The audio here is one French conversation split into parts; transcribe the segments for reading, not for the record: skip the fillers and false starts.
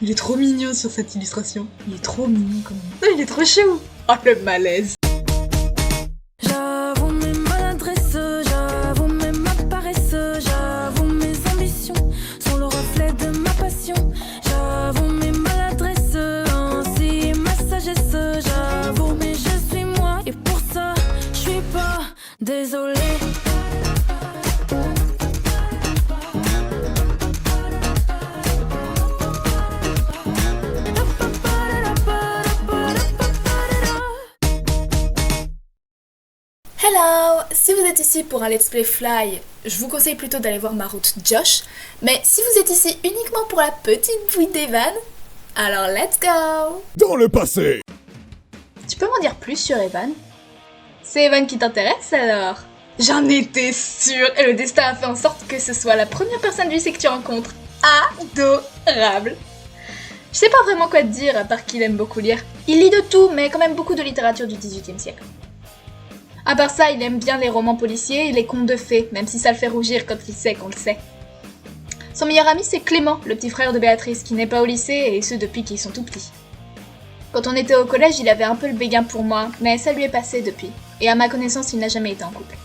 Il est trop mignon sur cette illustration. Il est trop mignon quand même. Non, il est trop chou. Oh le malaise. J'avoue mes maladresses, j'avoue même ma paresse, j'avoue mes ambitions sont le reflet de ma passion. J'avoue mes maladresses, ainsi ma sagesse, j'avoue mais je suis moi et pour ça je suis pas désolée. Hello! Si vous êtes ici pour un let's play fly, je vous conseille plutôt d'aller voir ma route Josh, mais si vous êtes ici uniquement pour la petite bouille d'Evan, alors let's go! Dans le passé. Tu peux m'en dire plus sur Evan? C'est Evan qui t'intéresse alors? J'en étais sûre, et le destin a fait en sorte que ce soit la première personne du lycée que tu rencontres. Adorable! Je sais pas vraiment quoi te dire à part qu'il aime beaucoup lire. Il lit de tout, mais quand même beaucoup de littérature du XVIIIe siècle. À part ça, il aime bien les romans policiers et les contes de fées, même si ça le fait rougir quand il sait qu'on le sait. Son meilleur ami, c'est Clément, le petit frère de Béatrice, qui n'est pas au lycée, et ce depuis qu'ils sont tout petits. Quand on était au collège, il avait un peu le béguin pour moi, mais ça lui est passé depuis, et à ma connaissance, il n'a jamais été en couple.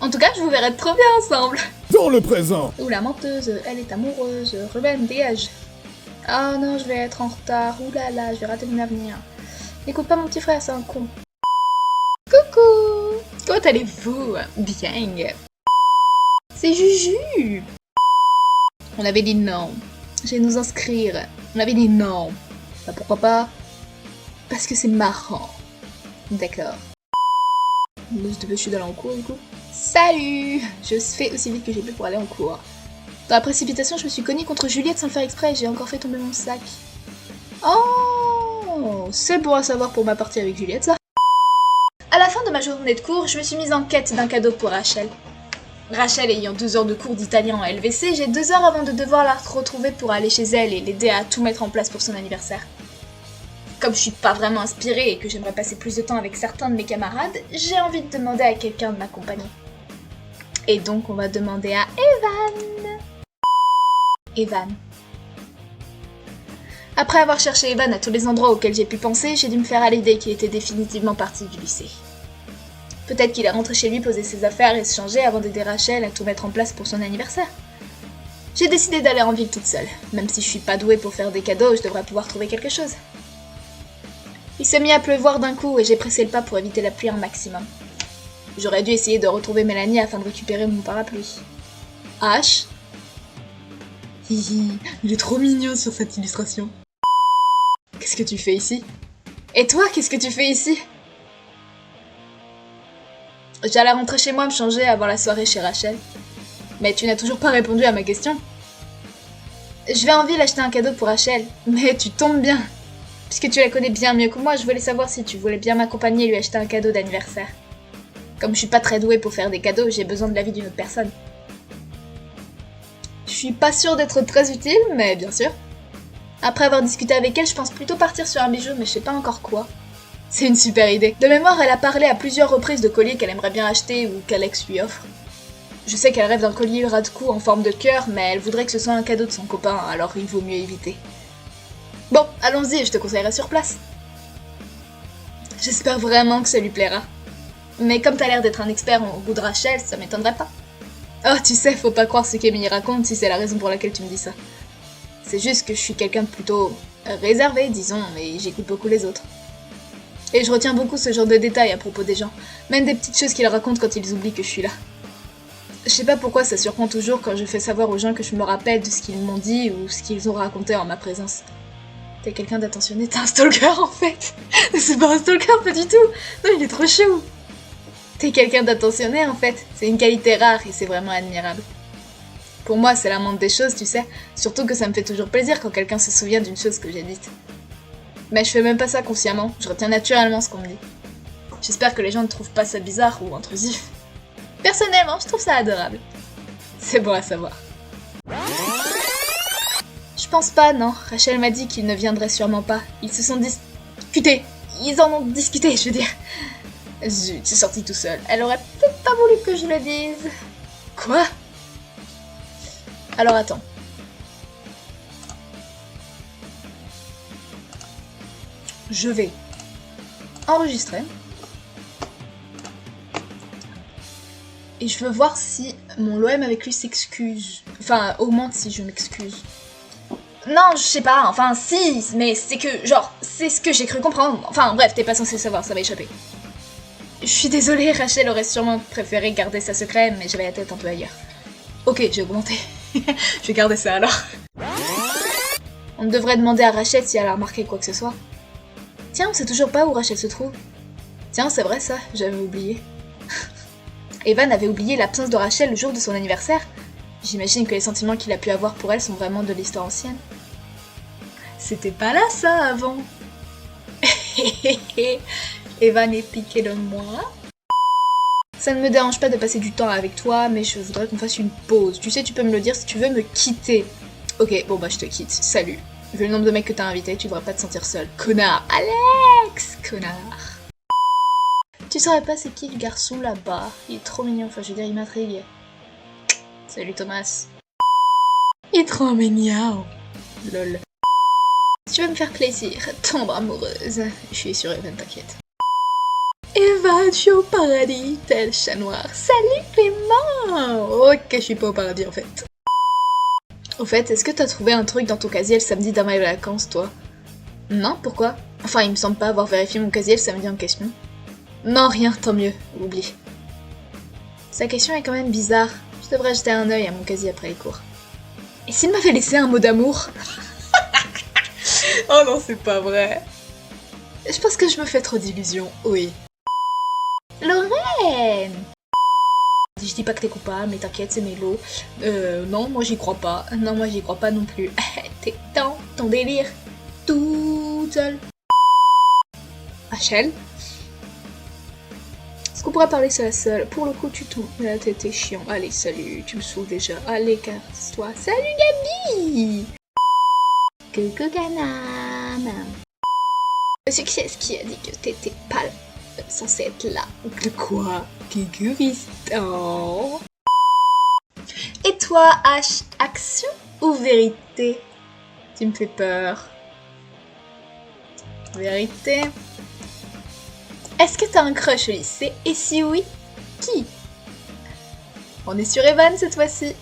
En tout cas, je vous verrai trop bien ensemble. Dans le présent. Ouh, la menteuse, elle est amoureuse, rebelle, dégage. Oh non, je vais être en retard, ouh là là, je vais rater mon avenir. N'écoute pas mon petit frère, c'est un con. Coucou! Comment allez-vous? Bien. C'est Juju! On avait dit non. Je vais nous inscrire. On avait dit non. Bah pourquoi pas? Parce que c'est marrant. D'accord. Je suis d'aller en cours du coup. Salut! Je fais aussi vite que j'ai pu pour aller en cours. Dans la précipitation, je me suis cognée contre Juliette sans le faire exprès et j'ai encore fait tomber mon sac. Oh! C'est bon à savoir pour ma partie avec Juliette ça. À la fin de ma journée de cours, je me suis mise en quête d'un cadeau pour Rachel. Rachel ayant 2 heures de cours d'italien en LVC, j'ai 2 heures avant de devoir la retrouver pour aller chez elle et l'aider à tout mettre en place pour son anniversaire. Comme je suis pas vraiment inspirée et que j'aimerais passer plus de temps avec certains de mes camarades, j'ai envie de demander à quelqu'un de m'accompagner. Et donc on va demander à Evan. Evan. Après avoir cherché Evan à tous les endroits auxquels j'ai pu penser, j'ai dû me faire à l'idée qu'il était définitivement parti du lycée. Peut-être qu'il est rentré chez lui poser ses affaires et se changer avant d'aider Rachel à tout mettre en place pour son anniversaire. J'ai décidé d'aller en ville toute seule. Même si je suis pas douée pour faire des cadeaux, je devrais pouvoir trouver quelque chose. Il s'est mis à pleuvoir d'un coup et j'ai pressé le pas pour éviter la pluie un maximum. J'aurais dû essayer de retrouver Mélanie afin de récupérer mon parapluie. H. Hihi, il est trop mignon sur cette illustration. Qu'est-ce que tu fais ici? Et toi, qu'est-ce que tu fais ici? J'allais rentrer chez moi me changer avant la soirée chez Rachel. Mais tu n'as toujours pas répondu à ma question. Je vais en ville acheter un cadeau pour Rachel, mais tu tombes bien. Puisque tu la connais bien mieux que moi, je voulais savoir si tu voulais bien m'accompagner et lui acheter un cadeau d'anniversaire. Comme je suis pas très douée pour faire des cadeaux, j'ai besoin de l'avis d'une autre personne. Je suis pas sûre d'être très utile, mais bien sûr. Après avoir discuté avec elle, je pense plutôt partir sur un bijou, mais je sais pas encore quoi. C'est une super idée. De mémoire, elle a parlé à plusieurs reprises de colliers qu'elle aimerait bien acheter ou qu'Alex lui offre. Je sais qu'elle rêve d'un collier ras de cou en forme de cœur, mais elle voudrait que ce soit un cadeau de son copain, alors il vaut mieux éviter. Bon, allons-y, je te conseillerai sur place. J'espère vraiment que ça lui plaira. Mais comme t'as l'air d'être un expert au goût de Rachel, ça m'étonnerait pas. Oh, tu sais, faut pas croire ce qu'Emily raconte si c'est la raison pour laquelle tu me dis ça. C'est juste que je suis quelqu'un de plutôt réservé, disons, et j'écoute beaucoup les autres. Et je retiens beaucoup ce genre de détails à propos des gens, même des petites choses qu'ils racontent quand ils oublient que je suis là. Je sais pas pourquoi ça surprend toujours quand je fais savoir aux gens que je me rappelle de ce qu'ils m'ont dit ou ce qu'ils ont raconté en ma présence. T'es quelqu'un d'attentionné, t'es un stalker en fait. C'est pas un stalker, pas du tout. Non, il est trop chou. T'es quelqu'un d'attentionné en fait, c'est une qualité rare et c'est vraiment admirable. Pour moi, c'est la moindre des choses, tu sais, surtout que ça me fait toujours plaisir quand quelqu'un se souvient d'une chose que j'ai dite. Mais je fais même pas ça consciemment, je retiens naturellement ce qu'on me dit. J'espère que les gens ne trouvent pas ça bizarre ou intrusif. Personnellement, je trouve ça adorable. C'est bon à savoir. Je pense pas, non. Rachel m'a dit qu'ils ne viendraient sûrement pas. Ils se sont discutés. Ils en ont discuté, je veux dire. Zut, c'est sorti tout seul. Elle aurait peut-être pas voulu que je le dise. Quoi? Alors attends. je vais enregistrer. Et je veux voir si mon LOM avec lui s'excuse. Enfin, augmente si je m'excuse. Non, je sais pas, enfin si, mais c'est que, genre, c'est ce que j'ai cru comprendre. Enfin bref, t'es pas censé savoir, ça va échapper. Je suis désolée, Rachel aurait sûrement préféré garder ça secret, mais j'avais la tête un peu ailleurs. Ok, j'ai augmenté. Je vais garder ça alors. On devrait demander à Rachel si elle a remarqué quoi que ce soit. Tiens, on sait toujours pas où Rachel se trouve. Tiens, c'est vrai ça, j'avais oublié. Evan avait oublié l'absence de Rachel le jour de son anniversaire. J'imagine que les sentiments qu'il a pu avoir pour elle sont vraiment de l'histoire ancienne. C'était pas là ça avant. Evan est piqué de moi. Ça ne me dérange pas de passer du temps avec toi, mais je voudrais qu'on fasse une pause. Tu sais, tu peux me le dire si tu veux me quitter. Ok, bon bah je te quitte, salut. Vu le nombre de mecs que t'as invités, tu devrais pas te sentir seul. Connard, Alex, connard. Tu saurais pas c'est qui le garçon là-bas? Il est trop mignon, enfin je veux dire, il m'intrigue. Salut Thomas. Il est trop mignon. Lol. Si tu veux me faire plaisir, tombe amoureuse. Je suis sur Evan, t'inquiète. Evan, je suis au paradis, tel chat noir. Salut Clément. Ok, je suis pas au paradis en fait. Au fait, est-ce que t'as trouvé un truc dans ton casier le samedi dans mes vacances, toi? Non, pourquoi? Enfin, il me semble pas avoir vérifié mon casier le samedi en question. Non, rien, tant mieux, oublie. Sa question est quand même bizarre. Je devrais jeter un œil à mon casier après les cours. Et s'il m'avait laissé un mot d'amour? Oh non, c'est pas vrai. Je pense que je me fais trop d'illusions, oui. Lorraine! Je dis pas que t'es coupable, mais t'inquiète, c'est Mélo. Non, moi j'y crois pas. Non, moi j'y crois pas non plus. T'es dans ton délire. Toute seule. Rachel? Est-ce qu'on pourrait parler seul à seul? Pour le coup, tu tournes. T'es chiant. Allez, salut, tu me saoules déjà. Allez, casse-toi. Salut, Gabi! Coucou, Ganam! C'est qui a dit que t'étais pas censé être là? De quoi? Coucou, Fiston! Et toi, H, action ou vérité? Tu me fais peur. Vérité. Est-ce que t'as un crush au lycée? Et si oui, qui? On est sur Evan cette fois-ci.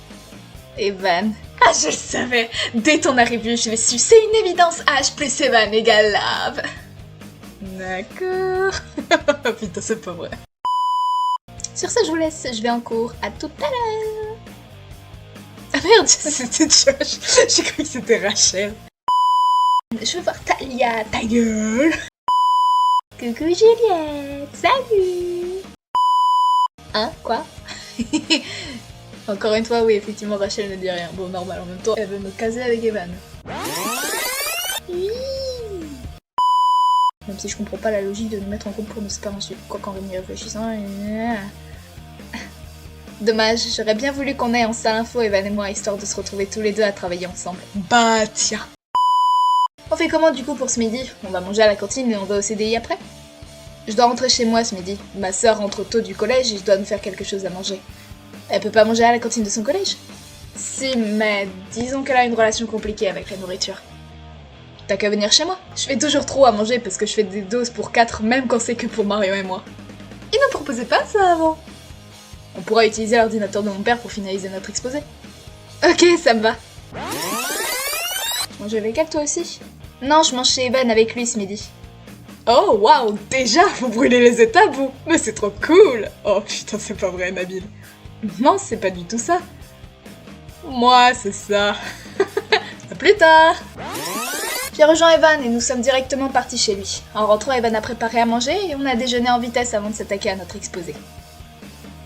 Evan. Ah, je le savais! Dès ton arrivée, je l'ai su. C'est une évidence. H plus Evan égale love. D'accord. Putain, c'est pas vrai. Sur ce, je vous laisse. Je vais en cours. À tout à l'heure. Ah merde, c'était Josh. J'ai cru que c'était Rachel. Je veux voir Talia. Ta gueule. Coucou Juliette, salut. Hein, quoi? Encore une fois, oui, effectivement, Rachel ne dit rien. Bon, normal, en même temps, elle veut me caser avec Evan. Oui. Même si je comprends pas la logique de nous mettre en couple pour nous séparer ensuite. Quoi qu'en y réfléchissant... Dommage, j'aurais bien voulu qu'on aille en salle info, Evan et moi, histoire de se retrouver tous les deux à travailler ensemble. Bah, tiens. On fait comment du coup pour ce midi? On va manger à la cantine et on va au CDI après? Je dois rentrer chez moi ce midi. Ma sœur rentre tôt du collège et je dois me faire quelque chose à manger. Elle peut pas manger à la cantine de son collège? Si, mais disons qu'elle a une relation compliquée avec la nourriture. T'as qu'à venir chez moi. Je fais toujours trop à manger parce que je fais des doses pour 4 même quand c'est que pour Mario et moi. Ils ne proposaient pas ça avant. On pourra utiliser l'ordinateur de mon père pour finaliser notre exposé. Ok, ça me va. Tu manges avec elle toi aussi? Non, je mange chez Evan avec lui ce midi. Oh waouh, déjà vous brûlez les étapes vous? Mais c'est trop cool. Oh putain, c'est pas vrai Nabil. Non, c'est pas du tout ça. Moi, c'est ça. À plus tard. J'ai rejoint Evan et nous sommes directement partis chez lui. En rentrant, Evan a préparé à manger et on a déjeuné en vitesse avant de s'attaquer à notre exposé.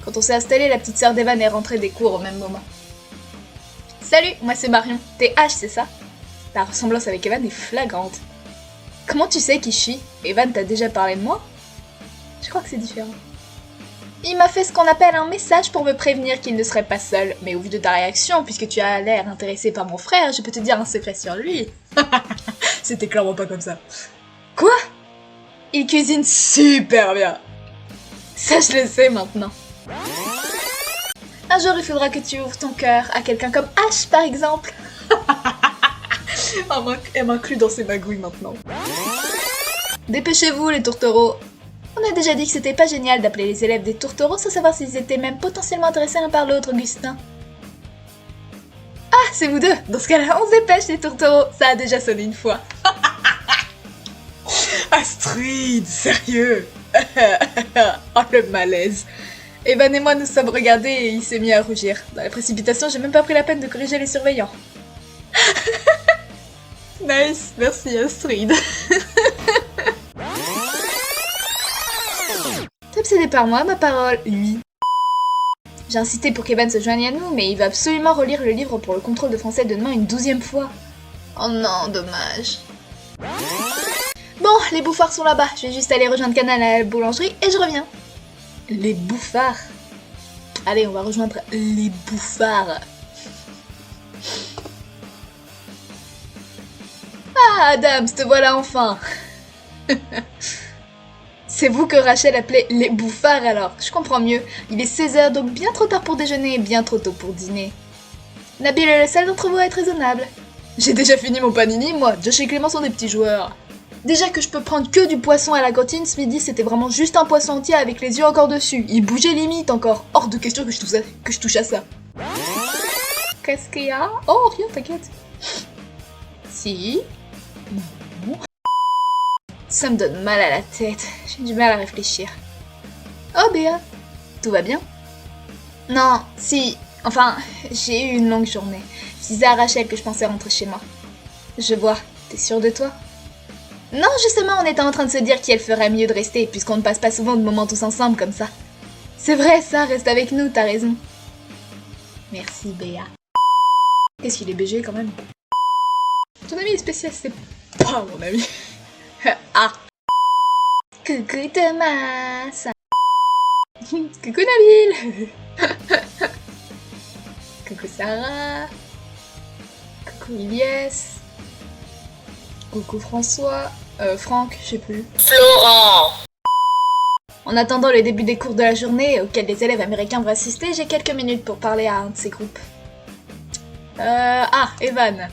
Quand on s'est installé, la petite sœur d'Evan est rentrée des cours au même moment. Salut, moi c'est Marion. T'es H, c'est ça? Ta ressemblance avec Evan est flagrante. Comment tu sais qui je suis? Evan t'a déjà parlé de moi? Je crois que c'est différent. Il m'a fait ce qu'on appelle un message pour me prévenir qu'il ne serait pas seul. Mais au vu de ta réaction, puisque tu as l'air intéressé par mon frère, je peux te dire un secret sur lui. C'était clairement pas comme ça. Quoi? Il cuisine super bien. Ça, je le sais maintenant. Un jour, il faudra que tu ouvres ton cœur à quelqu'un comme H, par exemple. Elle m'inclut dans ses magouilles maintenant. Dépêchez-vous les tourtereaux. On a déjà dit que c'était pas génial d'appeler les élèves des tourtereaux sans savoir s'ils étaient même potentiellement intéressés l'un par l'autre, Augustin. Ah, c'est vous deux. Dans ce cas-là, on se dépêche les tourtereaux. Ça a déjà sonné une fois. Astrid, sérieux? Oh, le malaise. Evan et moi nous sommes regardés et il s'est mis à rougir. Dans la précipitation, j'ai même pas pris la peine de corriger les surveillants. Nice, merci Astrid. T'es obsédé par moi, ma parole, lui. J'ai insisté pour qu'Evan se joigne à nous, mais il va absolument relire le livre pour le contrôle de français de demain une 12e fois. Oh non, dommage. Bon, les bouffards sont là-bas. Je vais juste aller rejoindre Canal à la boulangerie et je reviens. Les bouffards. Allez, on va rejoindre les bouffards. Ah, Adams, te voilà enfin. C'est vous que Rachel appelait les bouffards alors. Je comprends mieux. Il est 16h, donc bien trop tard pour déjeuner et bien trop tôt pour dîner. Nabil est le seul d'entre vous à être raisonnable. J'ai déjà fini mon panini, moi. Josh et Clément sont des petits joueurs. Déjà que je peux prendre que du poisson à la cantine, ce midi c'était vraiment juste un poisson entier avec les yeux encore dessus. Il bougeait limite encore. Hors de question que je touche à ça. Qu'est-ce qu'il y a? Oh, rien, t'inquiète. Si. Non. Ça me donne mal à la tête. J'ai du mal à réfléchir. Oh, Béa. Tout va bien? Non, si. Enfin, j'ai eu une longue journée. Je disais à Rachel que je pensais rentrer chez moi. Je vois. T'es sûre de toi? Non, justement, on était en train de se dire qu'il ferait mieux de rester, puisqu'on ne passe pas souvent de moments tous ensemble comme ça. C'est vrai, ça, reste avec nous, t'as raison. Merci, Béa. Qu'est-ce qu'il est BG quand même? Ton ami est spécial, c'est pas mon ami. Ah. Coucou Thomas. Coucou Nabil. Coucou Sarah. Coucou Ilyes. Coucou François. Franck, je sais plus. Florent. En attendant le début des cours de la journée auxquels les élèves américains vont assister, j'ai quelques minutes pour parler à un de ces groupes. Ah, Evan.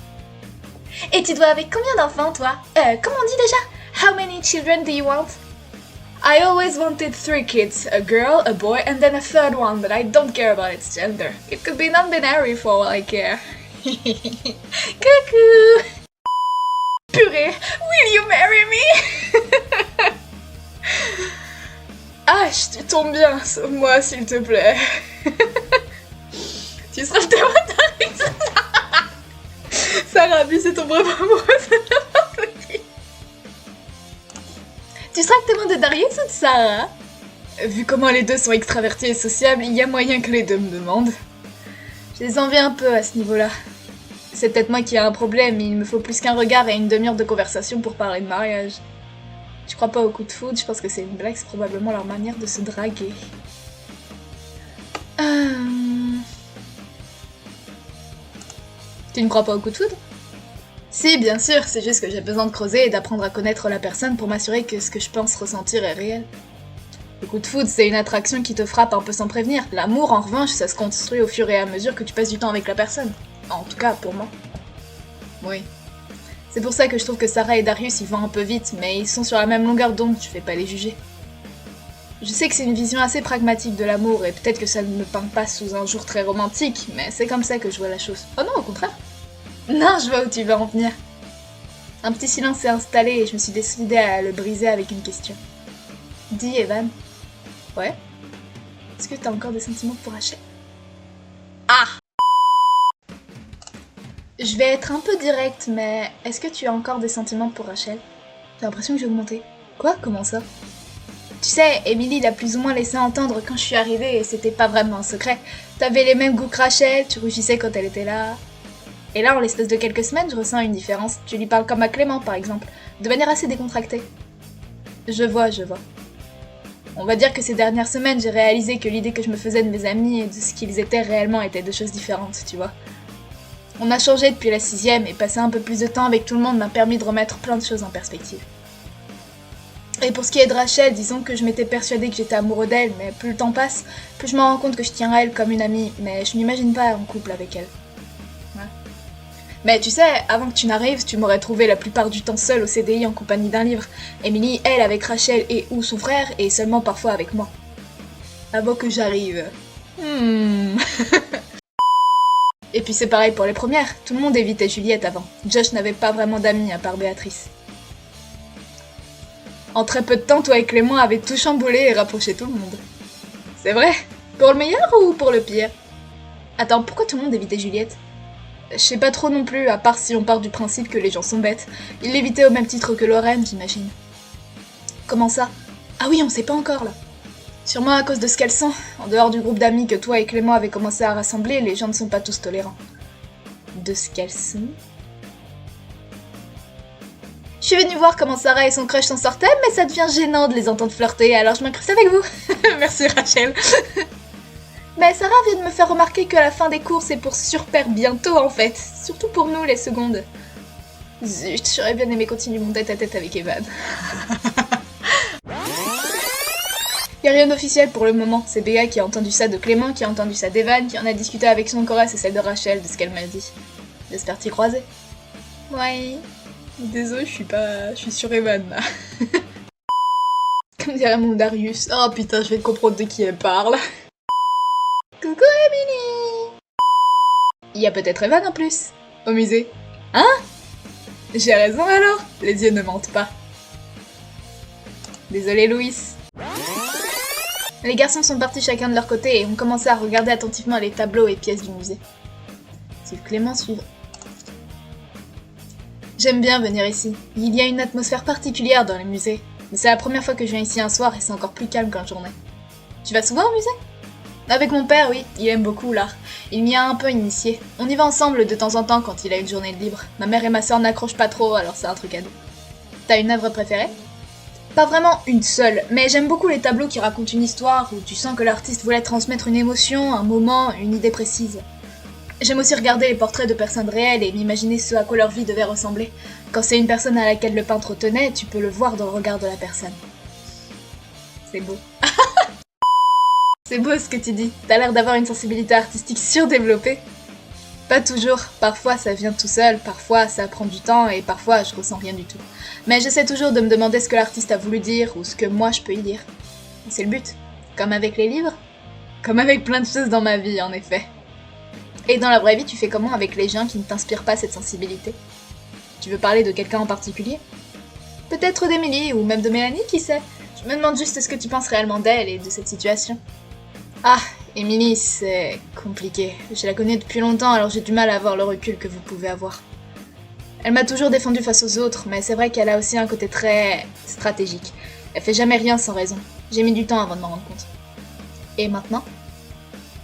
Et tu dois avec combien d'enfants, toi? Comment on dit déjà? How many children do you want? I always wanted 3 kids, a girl, a boy, and then a third one, but I don't care about its gender. It could be non-binary for all I care. Coucou! Purée, will you marry me? Ah, tu tombes bien, sauve-moi s'il te plaît. Tu seras le témoin d'Harry. Sarah, lui c'est ton brave amoureux, c'est n'importe qui. Tu seras le témoin de Darius ou de Sarah? Vu comment les deux sont extravertis et sociables, il y a moyen que les deux me demandent. Je les envie un peu à ce niveau-là. C'est peut-être moi qui ai un problème, mais il me faut plus qu'un regard et une demi-heure de conversation pour parler de mariage. Je crois pas au coup de foudre, je pense que c'est une blague, c'est probablement leur manière de se draguer. Tu ne crois pas au coup de foudre? Si, bien sûr, c'est juste que j'ai besoin de creuser et d'apprendre à connaître la personne pour m'assurer que ce que je pense ressentir est réel. Le coup de foudre, c'est une attraction qui te frappe un peu sans prévenir. L'amour, en revanche, ça se construit au fur et à mesure que tu passes du temps avec la personne. En tout cas, pour moi. Oui. C'est pour ça que je trouve que Sarah et Darius, ils vont un peu vite, mais ils sont sur la même longueur d'onde, je vais pas les juger. Je sais que c'est une vision assez pragmatique de l'amour, et peut-être que ça ne me peint pas sous un jour très romantique, mais c'est comme ça que je vois la chose. Oh non, au contraire. Non, je vois où tu veux en venir. Un petit silence s'est installé et je me suis décidée à le briser avec une question. Dis, Evan. Ouais? Est-ce que t'as encore des sentiments pour Rachel? Ah! Je vais être un peu directe, mais est-ce que tu as encore des sentiments pour Rachel? J'ai l'impression que j'ai augmenté. Quoi? Comment ça? Tu sais, Emily l'a plus ou moins laissé entendre quand je suis arrivée et c'était pas vraiment un secret. T'avais les mêmes goûts que Rachel, tu rougissais quand elle était là. Et là, en l'espace de quelques semaines, je ressens une différence. Tu lui parles comme à Clément, par exemple, de manière assez décontractée. Je vois. On va dire que ces dernières semaines, j'ai réalisé que l'idée que je me faisais de mes amis et de ce qu'ils étaient réellement étaient deux choses différentes, tu vois. On a changé depuis la 6ème et passer un peu plus de temps avec tout le monde m'a permis de remettre plein de choses en perspective. Et pour ce qui est de Rachel, disons que je m'étais persuadée que j'étais amoureux d'elle, mais plus le temps passe, plus je me rends compte que je tiens à elle comme une amie, mais je m'imagine pas en couple avec elle. Ouais. Mais tu sais, avant que tu n'arrives, tu m'aurais trouvé la plupart du temps seule au CDI en compagnie d'un livre. Emily, elle, avec Rachel et ou son frère, et seulement parfois avec moi. Avant que j'arrive. Et puis c'est pareil pour les premières, tout le monde évitait Juliette avant. Josh n'avait pas vraiment d'amis à part Béatrice. En très peu de temps, toi et Clément avaient tout chamboulé et rapproché tout le monde. C'est vrai? Pour le meilleur ou pour le pire? Attends, pourquoi tout le monde évitait Juliette? Je sais pas trop non plus, à part si on part du principe que les gens sont bêtes. Ils l'évitaient au même titre que Lorraine, j'imagine. Comment ça? Ah oui, on sait pas encore là. Sûrement à cause de ce qu'elles sont. En dehors du groupe d'amis que toi et Clément avez commencé à rassembler, les gens ne sont pas tous tolérants. De ce qu'elles sont? Je suis venue voir comment Sarah et son crush s'en sortaient, mais ça devient gênant de les entendre flirter, alors je m'incruste avec vous. Merci Rachel. Mais Sarah vient de me faire remarquer que la fin des cours c'est pour super bientôt en fait. Surtout pour nous les secondes. Zut, j'aurais bien aimé continuer mon tête-à-tête avec Evan. Y'a rien d'officiel pour le moment, c'est Béa qui a entendu ça de Clément, qui a entendu ça d'Evan, qui en a discuté avec son chorus et celle de Rachel, de ce qu'elle m'a dit. J'espère t'y croiser. Ouais. Désolé, je suis sur Evan là. Comme dirait mon Darius. Oh putain, je vais comprendre de qui elle parle. Coucou Emily. Il y a peut-être Evan en plus, au musée. Hein? J'ai raison alors, les yeux ne mentent pas. Désolé Louis. Les garçons sont partis chacun de leur côté et ont commencé à regarder attentivement les tableaux et pièces du musée. Si Clément suivre. J'aime bien venir ici. Il y a une atmosphère particulière dans les musées. Mais c'est la première fois que je viens ici un soir et c'est encore plus calme qu'en journée. Tu vas souvent au musée? Avec mon père, oui. Il aime beaucoup l'art. Il m'y a un peu initié. On y va ensemble de temps en temps quand il a une journée de libre. Ma mère et ma sœur n'accrochent pas trop, alors c'est un truc à deux. T'as une œuvre préférée? Pas vraiment une seule, mais j'aime beaucoup les tableaux qui racontent une histoire, où tu sens que l'artiste voulait transmettre une émotion, un moment, une idée précise. J'aime aussi regarder les portraits de personnes réelles et m'imaginer ce à quoi leur vie devait ressembler. Quand c'est une personne à laquelle le peintre tenait, tu peux le voir dans le regard de la personne. C'est beau. C'est beau ce que tu dis, t'as l'air d'avoir une sensibilité artistique surdéveloppée. Pas toujours, parfois ça vient tout seul, parfois ça prend du temps et parfois je ressens rien du tout. Mais j'essaie toujours de me demander ce que l'artiste a voulu dire ou ce que moi je peux y dire. C'est le but. Comme avec les livres. Comme avec plein de choses dans ma vie en effet. Et dans la vraie vie, tu fais comment avec les gens qui ne t'inspirent pas cette sensibilité? Tu veux parler de quelqu'un en particulier? Peut-être d'Emily ou même de Mélanie, qui sait? Je me demande juste ce que tu penses réellement d'elle et de cette situation. Ah, Emily, c'est compliqué. Je la connais depuis longtemps, alors j'ai du mal à avoir le recul que vous pouvez avoir. Elle m'a toujours défendue face aux autres, mais c'est vrai qu'elle a aussi un côté très stratégique. Elle fait jamais rien sans raison. J'ai mis du temps avant de m'en rendre compte. Et maintenant?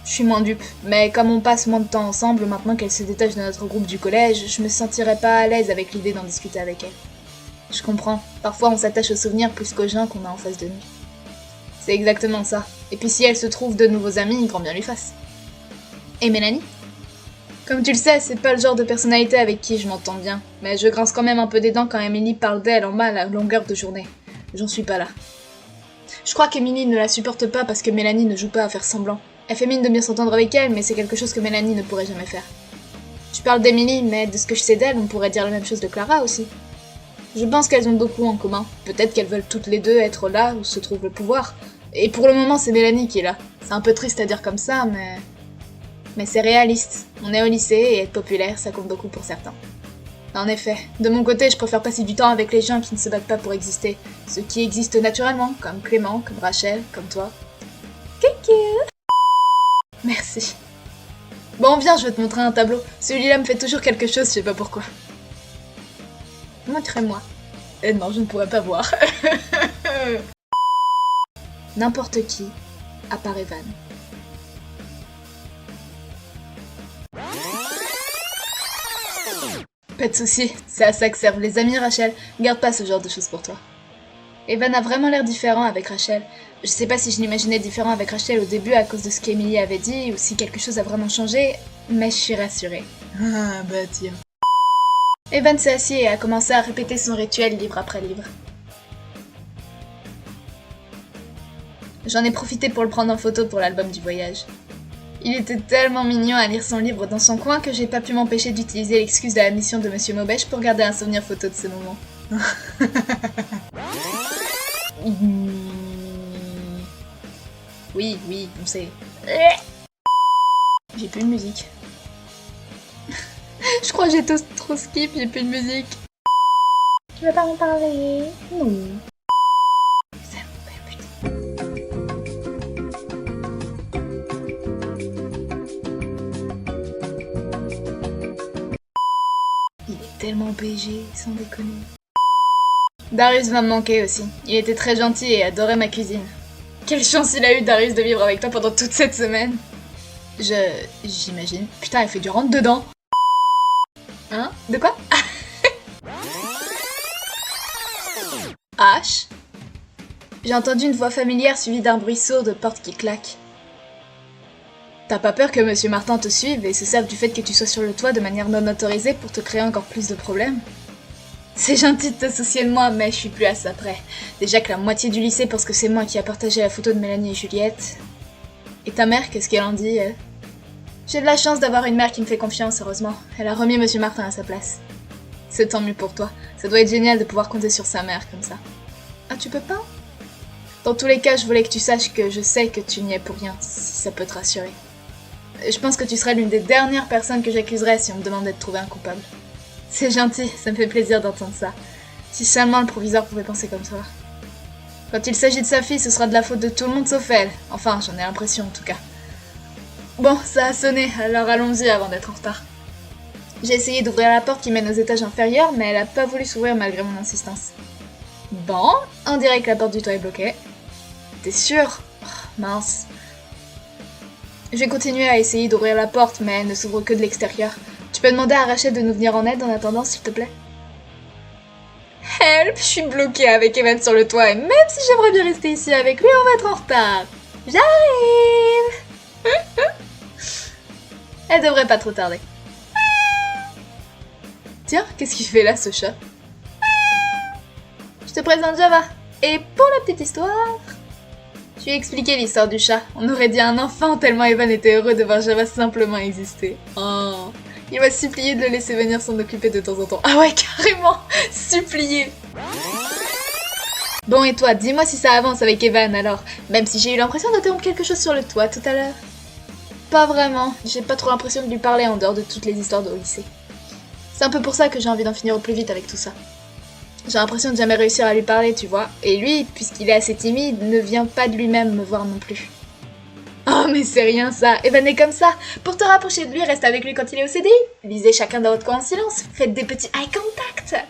Je suis moins dupe, mais comme on passe moins de temps ensemble maintenant qu'elle se détache de notre groupe du collège, je me sentirais pas à l'aise avec l'idée d'en discuter avec elle. Je comprends, parfois on s'attache aux souvenirs plus qu'aux gens qu'on a en face de nous. C'est exactement ça. Et puis si elle se trouve de nouveaux amis, grand bien lui fasse. Et Mélanie? Comme tu le sais, c'est pas le genre de personnalité avec qui je m'entends bien, mais je grince quand même un peu des dents quand Emily parle d'elle en mal à longueur de journée. J'en suis pas là. Je crois qu'Emily ne la supporte pas parce que Mélanie ne joue pas à faire semblant. Elle fait mine de bien s'entendre avec elle, mais c'est quelque chose que Mélanie ne pourrait jamais faire. Tu parles d'Emily, mais de ce que je sais d'elle, on pourrait dire la même chose de Clara aussi. Je pense qu'elles ont beaucoup en commun. Peut-être qu'elles veulent toutes les deux être là où se trouve le pouvoir. Et pour le moment, c'est Mélanie qui est là. C'est un peu triste à dire comme ça, mais c'est réaliste. On est au lycée et être populaire, ça compte beaucoup pour certains. En effet, de mon côté, je préfère passer du temps avec les gens qui ne se battent pas pour exister. Ceux qui existent naturellement, comme Clément, comme Rachel, comme toi. Coucou! Merci. Bon, viens, je vais te montrer un tableau. Celui-là me fait toujours quelque chose, je sais pas pourquoi. Montre-moi. Non, je ne pourrais pas voir. N'importe qui, à part Evan. Pas de soucis, c'est à ça que servent les amis, Rachel. Garde pas ce genre de choses pour toi. Evan a vraiment l'air différent avec Rachel. Je sais pas si je l'imaginais différent avec Rachel au début à cause de ce qu'Emily avait dit ou si quelque chose a vraiment changé, mais je suis rassurée. Ah bah tiens. Evan s'est assis et a commencé à répéter son rituel livre après livre. J'en ai profité pour le prendre en photo pour l'album du voyage. Il était tellement mignon à lire son livre dans son coin que j'ai pas pu m'empêcher d'utiliser l'excuse de la mission de Monsieur Maubèche pour garder un souvenir photo de ce moment. Oui, on sait. J'ai plus de musique. Je crois que j'ai trop skip, j'ai plus de musique. Tu veux pas m'en parler? Non. Ça me fait putain. Il est tellement BG, sans déconner. Darius va me manquer aussi. Il était très gentil et adorait ma cuisine. Quelle chance il a eu, Darius, de vivre avec toi pendant toute cette semaine. J'imagine. Putain, elle fait du rentre dedans. Hein? De quoi? H. J'ai entendu une voix familière suivie d'un bruit sourd de porte qui claque. T'as pas peur que Monsieur Martin te suive et se serve du fait que tu sois sur le toit de manière non autorisée pour te créer encore plus de problèmes? C'est gentil de t'associer de moi, mais je suis plus à ça près. Déjà que la moitié du lycée pense que c'est moi qui a partagé la photo de Mélanie et Juliette. Et ta mère, qu'est-ce qu'elle en dit? J'ai de la chance d'avoir une mère qui me fait confiance, heureusement. Elle a remis Monsieur Martin à sa place. C'est tant mieux pour toi. Ça doit être génial de pouvoir compter sur sa mère comme ça. Ah, tu peux pas? Dans tous les cas, je voulais que tu saches que je sais que tu n'y es pour rien, si ça peut te rassurer. Je pense que tu serais l'une des dernières personnes que j'accuserais si on me demandait de trouver un coupable. C'est gentil, ça me fait plaisir d'entendre ça. Si seulement le proviseur pouvait penser comme toi. Quand il s'agit de sa fille, ce sera de la faute de tout le monde sauf elle. Enfin, j'en ai l'impression en tout cas. Bon, ça a sonné, alors allons-y avant d'être en retard. J'ai essayé d'ouvrir la porte qui mène aux étages inférieurs, mais elle a pas voulu s'ouvrir malgré mon insistance. Bon, on dirait que la porte du toit est bloquée. T'es sûr? Oh, mince. Je vais continuer à essayer d'ouvrir la porte, mais elle ne s'ouvre que de l'extérieur. Tu peux demander à Rachel de nous venir en aide en attendant, s'il te plaît? Help! Je suis bloquée avec Evan sur le toit, et même si j'aimerais bien rester ici avec lui, on va être en retard. J'arrive! Elle devrait pas trop tarder. Tiens, qu'est-ce qu'il fait là, ce chat? Je te présente Java. Et pour la petite histoire... Je lui ai expliqué l'histoire du chat. On aurait dit un enfant tellement Evan était heureux de voir Java simplement exister. Oh... Il m'a supplié de le laisser venir s'en occuper de temps en temps. Ah ouais, carrément! Supplié! Bon, et toi, dis-moi si ça avance avec Evan alors. Même si j'ai eu l'impression d'interrompre quelque chose sur le toit tout à l'heure. Pas vraiment. J'ai pas trop l'impression de lui parler en dehors de toutes les histoires de au lycée. C'est un peu pour ça que j'ai envie d'en finir au plus vite avec tout ça. J'ai l'impression de jamais réussir à lui parler, tu vois. Et lui, puisqu'il est assez timide, ne vient pas de lui-même me voir non plus. Oh, mais c'est rien ça, Evan est comme ça. Pour te rapprocher de lui, reste avec lui quand il est au CDI. Lisez chacun dans votre coin en silence. Faites des petits eye contact.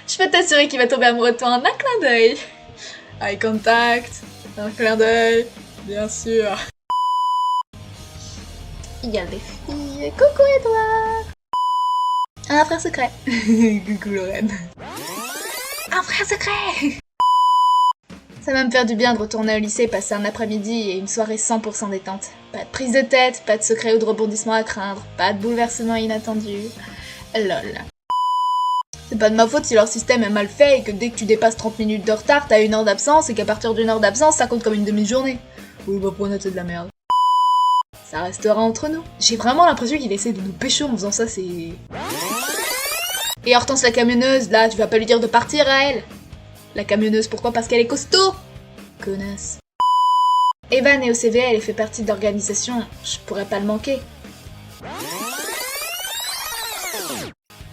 Je peux t'assurer qu'il va tomber amoureux de toi en un clin d'œil. Eye contact, un clin d'œil, bien sûr. Il y a des filles. Coucou Edouard. Un frère secret. Coucou Lorraine. Un frère secret. Ça va me faire du bien de retourner au lycée, passer un après-midi et une soirée 100% détente. Pas de prise de tête, pas de secret ou de rebondissement à craindre, pas de bouleversement inattendu. Lol. C'est pas de ma faute si leur système est mal fait et que dès que tu dépasses 30 minutes de retard, t'as 1 heure d'absence et qu'à partir d'1 heure d'absence, ça compte comme une demi-journée. Oui, bah pour honnête, c'est de la merde. Ça restera entre nous. J'ai vraiment l'impression qu'il essaie de nous pécho en faisant ça, c'est... Et Hortense la camionneuse, là, tu vas pas lui dire de partir à elle. La camionneuse, pourquoi? Parce qu'elle est costaud. Connasse. Evan est au CVL et fait partie de l'organisation. Je pourrais pas le manquer.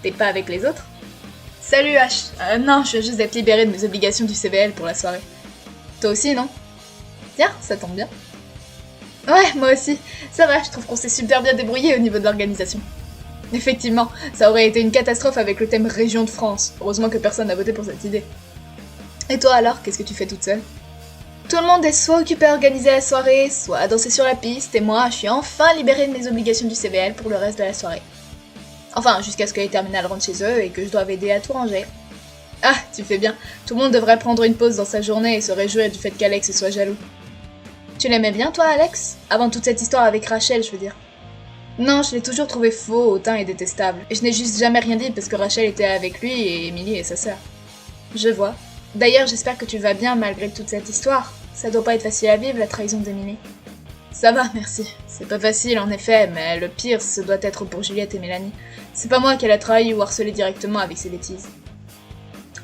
T'es pas avec les autres? Salut H. Non, je viens juste d'être libérée de mes obligations du CVL pour la soirée. Toi aussi, non? Tiens, ça tombe bien. Ouais, moi aussi. Ça va, je trouve qu'on s'est super bien débrouillé au niveau de l'organisation. Effectivement, ça aurait été une catastrophe avec le thème Région de France. Heureusement que personne n'a voté pour cette idée. Et toi alors, qu'est-ce que tu fais toute seule? Tout le monde est soit occupé à organiser la soirée, soit à danser sur la piste, et moi, je suis enfin libérée de mes obligations du CVL pour le reste de la soirée. Enfin, jusqu'à ce que les terminales rentrent chez eux et que je doive aider à tout ranger. Ah, tu fais bien. Tout le monde devrait prendre une pause dans sa journée et se réjouir du fait qu'Alex soit jaloux. Tu l'aimais bien, toi, Alex? Avant toute cette histoire avec Rachel, je veux dire. Non, je l'ai toujours trouvé faux, hautain et détestable. Et je n'ai juste jamais rien dit parce que Rachel était avec lui et Emily est sa sœur. Je vois. D'ailleurs, j'espère que tu vas bien malgré toute cette histoire. Ça doit pas être facile à vivre, la trahison d'Emily. Ça va, merci. C'est pas facile en effet, mais le pire, ce doit être pour Juliette et Mélanie. C'est pas moi qui l'a trahi ou harcelé directement avec ses bêtises.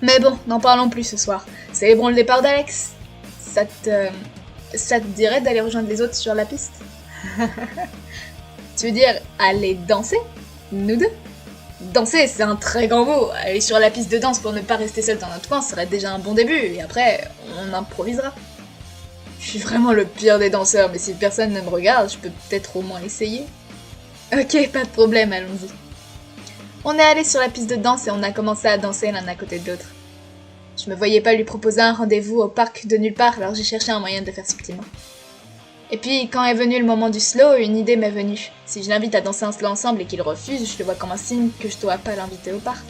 Mais bon, n'en parlons plus ce soir. Célébrons le départ d'Alex. Ça te dirait d'aller rejoindre les autres sur la piste? Tu veux dire aller danser? Nous deux? Danser, c'est un très grand mot. Aller sur la piste de danse pour ne pas rester seul dans notre coin serait déjà un bon début, et après, on improvisera. Je suis vraiment le pire des danseurs, mais si personne ne me regarde, je peux peut-être au moins essayer. Ok, pas de problème, allons-y. On est allé sur la piste de danse et on a commencé à danser l'un à côté de l'autre. Je me voyais pas lui proposer un rendez-vous au parc de nulle part, alors j'ai cherché un moyen de le faire subtilement. Et puis, quand est venu le moment du slow, une idée m'est venue. Si je l'invite à danser un slow ensemble et qu'il refuse, je le vois comme un signe que je dois pas l'inviter au parc.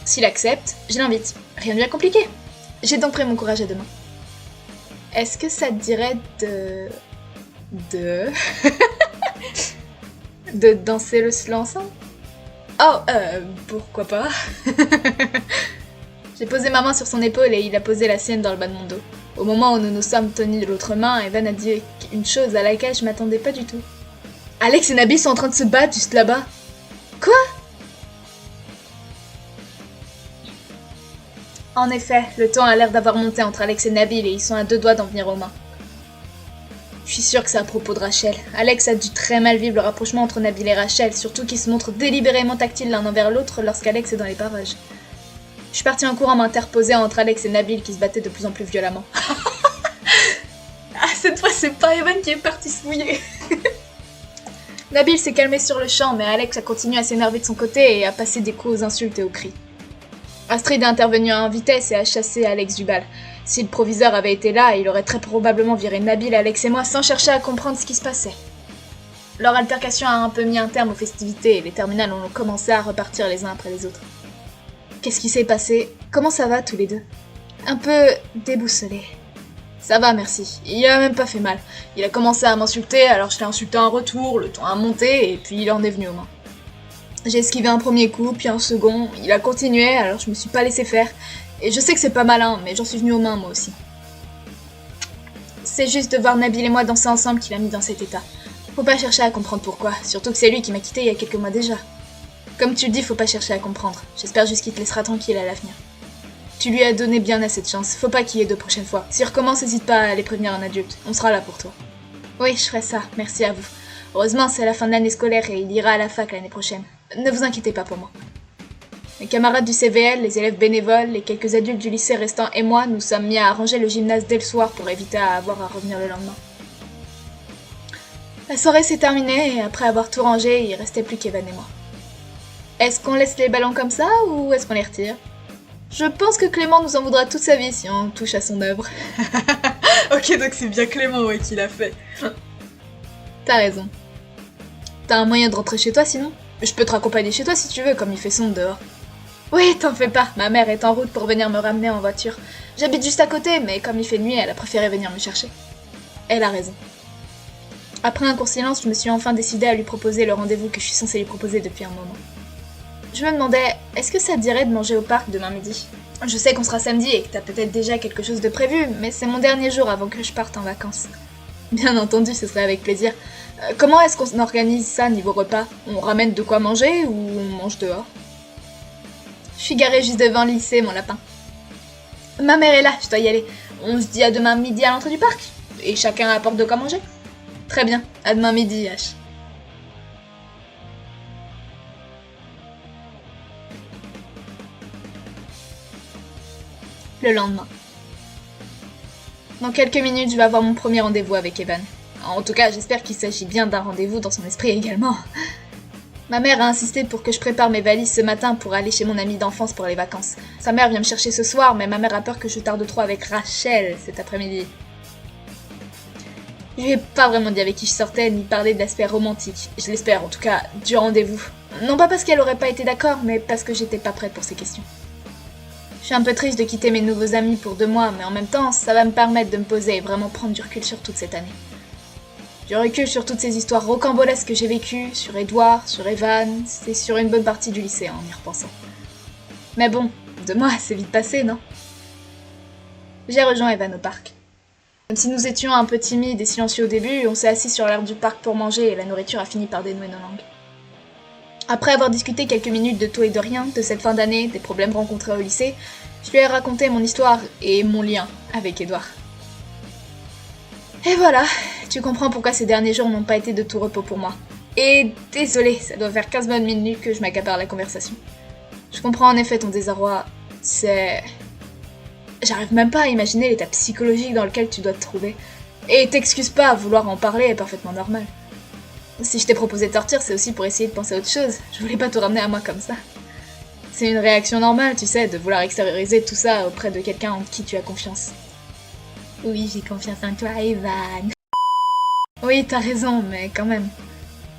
S'il accepte, je l'invite. Rien de bien compliqué. J'ai donc pris mon courage à deux mains. Est-ce que ça te dirait de danser le slow ensemble? Oh, pourquoi pas? J'ai posé ma main sur son épaule et il a posé la sienne dans le bas de mon dos. Au moment où nous nous sommes tenus de l'autre main, Evan a dit une chose à laquelle je m'attendais pas du tout. Alex et Nabil sont en train de se battre juste là-bas. Quoi? En effet, le ton a l'air d'avoir monté entre Alex et Nabil et ils sont à deux doigts d'en venir aux mains. Je suis sûre que c'est à propos de Rachel. Alex a dû très mal vivre le rapprochement entre Nabil et Rachel, surtout qu'ils se montrent délibérément tactiles l'un envers l'autre lorsqu'Alex est dans les parages. Je suis partie en courant m'interposer entre Alex et Nabil qui se battaient de plus en plus violemment. Ah, cette fois, c'est pas Evan qui est parti se mouiller. Nabil s'est calmé sur le champ, mais Alex a continué à s'énerver de son côté et à passer des coups aux insultes et aux cris. Astrid est intervenue en vitesse et a chassé Alex du bal. Si le proviseur avait été là, il aurait très probablement viré Nabil, Alex et moi sans chercher à comprendre ce qui se passait. Leur altercation a un peu mis un terme aux festivités et les terminales ont commencé à repartir les uns après les autres. Qu'est-ce qui s'est passé? Comment ça va tous les deux? Un peu déboussolé. Ça va, merci. Il a même pas fait mal. Il a commencé à m'insulter, alors je l'ai insulté en retour, le ton a monté, et puis il en est venu aux mains. J'ai esquivé un premier coup, puis un second, il a continué, alors je me suis pas laissé faire. Et je sais que c'est pas malin, mais j'en suis venue aux mains moi aussi. C'est juste de voir Nabil et moi danser ensemble qui l'a mis dans cet état. Faut pas chercher à comprendre pourquoi, surtout que c'est lui qui m'a quitté il y a quelques mois déjà. Comme tu le dis, faut pas chercher à comprendre. J'espère juste qu'il te laissera tranquille à l'avenir. Tu lui as donné bien assez de chance, faut pas qu'il y ait de prochaines fois. S'il recommence, n'hésite pas à aller prévenir un adulte, on sera là pour toi. Oui, je ferai ça, merci à vous. Heureusement, c'est la fin de l'année scolaire et il ira à la fac l'année prochaine. Ne vous inquiétez pas pour moi. Mes camarades du CVL, les élèves bénévoles, les quelques adultes du lycée restants et moi, nous sommes mis à arranger le gymnase dès le soir pour éviter à avoir à revenir le lendemain. La soirée s'est terminée et après avoir tout rangé, il restait plus qu'Evan et moi. Est-ce qu'on laisse les ballons comme ça ou est-ce qu'on les retire? Je pense que Clément nous en voudra toute sa vie si on touche à son œuvre. Ok, donc c'est bien Clément ouais, qui l'a fait. T'as raison. T'as un moyen de rentrer chez toi sinon? Je peux te raccompagner chez toi si tu veux, comme il fait sombre dehors. Oui, t'en fais pas, ma mère est en route pour venir me ramener en voiture. J'habite juste à côté, mais comme il fait nuit, elle a préféré venir me chercher. Elle a raison. Après un court silence, je me suis enfin décidée à lui proposer le rendez-vous que je suis censée lui proposer depuis un moment. Je me demandais, est-ce que ça te dirait de manger au parc demain midi? Je sais qu'on sera samedi et que t'as peut-être déjà quelque chose de prévu, mais c'est mon dernier jour avant que je parte en vacances. Bien entendu, ce serait avec plaisir. Comment est-ce qu'on organise ça niveau repas? On ramène de quoi manger ou on mange dehors? Je suis garée juste devant le lycée, mon lapin. Ma mère est là, je dois y aller. On se dit à demain midi à l'entrée du parc? Et chacun apporte de quoi manger? Très bien, à demain midi, H. Le lendemain. Dans quelques minutes, je vais avoir mon premier rendez-vous avec Evan. En tout cas, j'espère qu'il s'agit bien d'un rendez-vous dans son esprit également. Ma mère a insisté pour que je prépare mes valises ce matin pour aller chez mon amie d'enfance pour les vacances. Sa mère vient me chercher ce soir, mais ma mère a peur que je tarde trop avec Rachel cet après-midi. Je lui ai pas vraiment dit avec qui je sortais, ni parlé de l'aspect romantique. Je l'espère, en tout cas, du rendez-vous. Non pas parce qu'elle aurait pas été d'accord, mais parce que j'étais pas prête pour ces questions. Je suis un peu triste de quitter mes nouveaux amis pour 2 mois, mais en même temps, ça va me permettre de me poser et vraiment prendre du recul sur toute cette année. Du recul sur toutes ces histoires rocambolesques que j'ai vécues, sur Edouard, sur Evan, c'est sur une bonne partie du lycée en y repensant. Mais bon, 2 mois, c'est vite passé, non? J'ai rejoint Evan au parc. Même si nous étions un peu timides et silencieux au début, on s'est assis sur l'herbe du parc pour manger et la nourriture a fini par dénouer nos langues. Après avoir discuté quelques minutes de tout et de rien, de cette fin d'année, des problèmes rencontrés au lycée, je lui ai raconté mon histoire et mon lien avec Edouard. Et voilà, tu comprends pourquoi ces derniers jours n'ont pas été de tout repos pour moi. Et désolé, ça doit faire 15 bonnes minutes que je m'accapare la conversation. Je comprends en effet ton désarroi, c'est... J'arrive même pas à imaginer l'état psychologique dans lequel tu dois te trouver. Et t'excuses pas, vouloir en parler est parfaitement normal. Si je t'ai proposé de sortir, c'est aussi pour essayer de penser à autre chose. Je voulais pas te ramener à moi comme ça. C'est une réaction normale, tu sais, de vouloir extérioriser tout ça auprès de quelqu'un en qui tu as confiance. Oui, j'ai confiance en toi, Evan. Oui, t'as raison, mais quand même.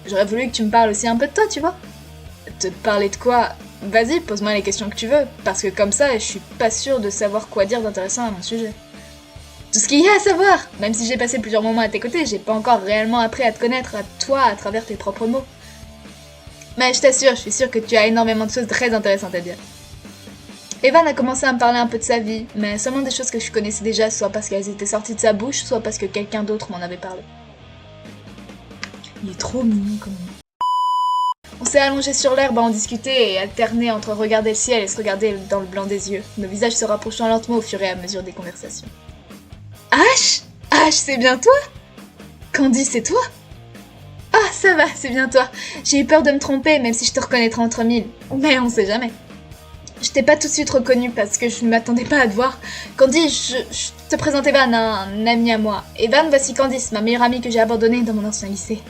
J'aurais voulu que tu me parles aussi un peu de toi, tu vois. Te parler de quoi? Vas-y, pose-moi les questions que tu veux, parce que comme ça, je suis pas sûre de savoir quoi dire d'intéressant à mon sujet. Tout ce qu'il y a à savoir! Même si j'ai passé plusieurs moments à tes côtés, j'ai pas encore réellement appris à te connaître, à toi, à travers tes propres mots. Mais je t'assure, je suis sûre que tu as énormément de choses très intéressantes à dire. Evan a commencé à me parler un peu de sa vie, mais seulement des choses que je connaissais déjà, soit parce qu'elles étaient sorties de sa bouche, soit parce que quelqu'un d'autre m'en avait parlé. Il est trop mignon quand même. On s'est allongé sur l'herbe à en discuter et alterné entre regarder le ciel et se regarder dans le blanc des yeux, nos visages se rapprochant lentement au fur et à mesure des conversations. Ash? Ash, c'est bien toi? Candy, c'est toi? Ah, ça va, c'est bien toi. J'ai eu peur de me tromper, même si je te reconnaîtrais entre mille. Mais on sait jamais. Je t'ai pas tout de suite reconnue parce que je ne m'attendais pas à te voir. Candy, je te présente Evan, un ami à moi. Evan, voici Candice, ma meilleure amie que j'ai abandonnée dans mon ancien lycée.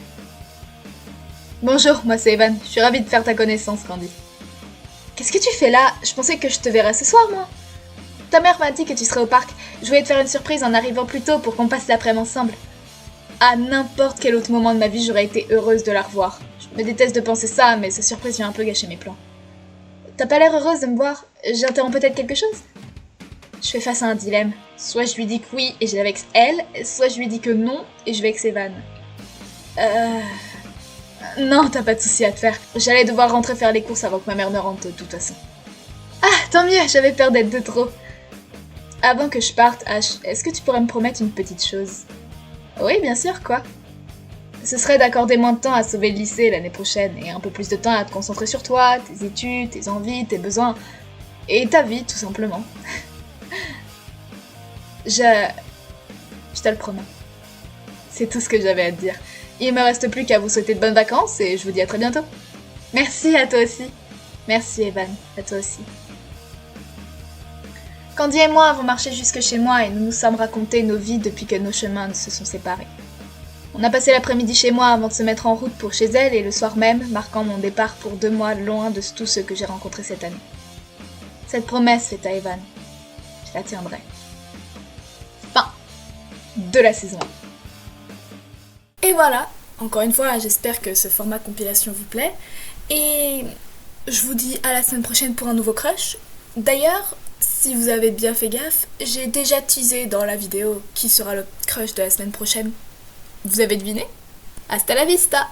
Bonjour, moi c'est Evan. Je suis ravie de faire ta connaissance, Candy. Qu'est-ce que tu fais là? Je pensais que je te verrais ce soir, moi. Ta mère m'a dit que tu serais au parc. Je voulais te faire une surprise en arrivant plus tôt pour qu'on passe l'après-midi ensemble. À n'importe quel autre moment de ma vie, j'aurais été heureuse de la revoir. Je me déteste de penser ça, mais cette surprise vient un peu gâcher mes plans. T'as pas l'air heureuse de me voir? J'interromps peut-être quelque chose? Je fais face à un dilemme. Soit je lui dis que oui et je vais avec elle, soit je lui dis que non et je vais avec Evan. Non, t'as pas de soucis à te faire. J'allais devoir rentrer faire les courses avant que ma mère ne rentre de toute façon. Ah, tant mieux, j'avais peur d'être de trop. Avant que je parte, Ash, est-ce que tu pourrais me promettre une petite chose? Oui, bien sûr, quoi? Ce serait d'accorder moins de temps à sauver le lycée l'année prochaine et un peu plus de temps à te concentrer sur toi, tes études, tes envies, tes besoins et ta vie, tout simplement. Je te le promets. C'est tout ce que j'avais à te dire. Il me reste plus qu'à vous souhaiter de bonnes vacances et je vous dis à très bientôt. Merci à toi aussi. Merci Evan, à toi aussi. Candy et moi avons marché jusque chez moi et nous nous sommes raconté nos vies depuis que nos chemins se sont séparés. On a passé l'après-midi chez moi avant de se mettre en route pour chez elle et le soir même, marquant mon départ pour 2 mois loin de tous ceux que j'ai rencontrés cette année. Cette promesse faite à Evan, je la tiendrai. Fin de la saison 1. Et voilà, encore une fois, j'espère que ce format compilation vous plaît. Et je vous dis à la semaine prochaine pour un nouveau crush. D'ailleurs, si vous avez bien fait gaffe, j'ai déjà teasé dans la vidéo qui sera le crush de la semaine prochaine. Vous avez deviné? Hasta la vista!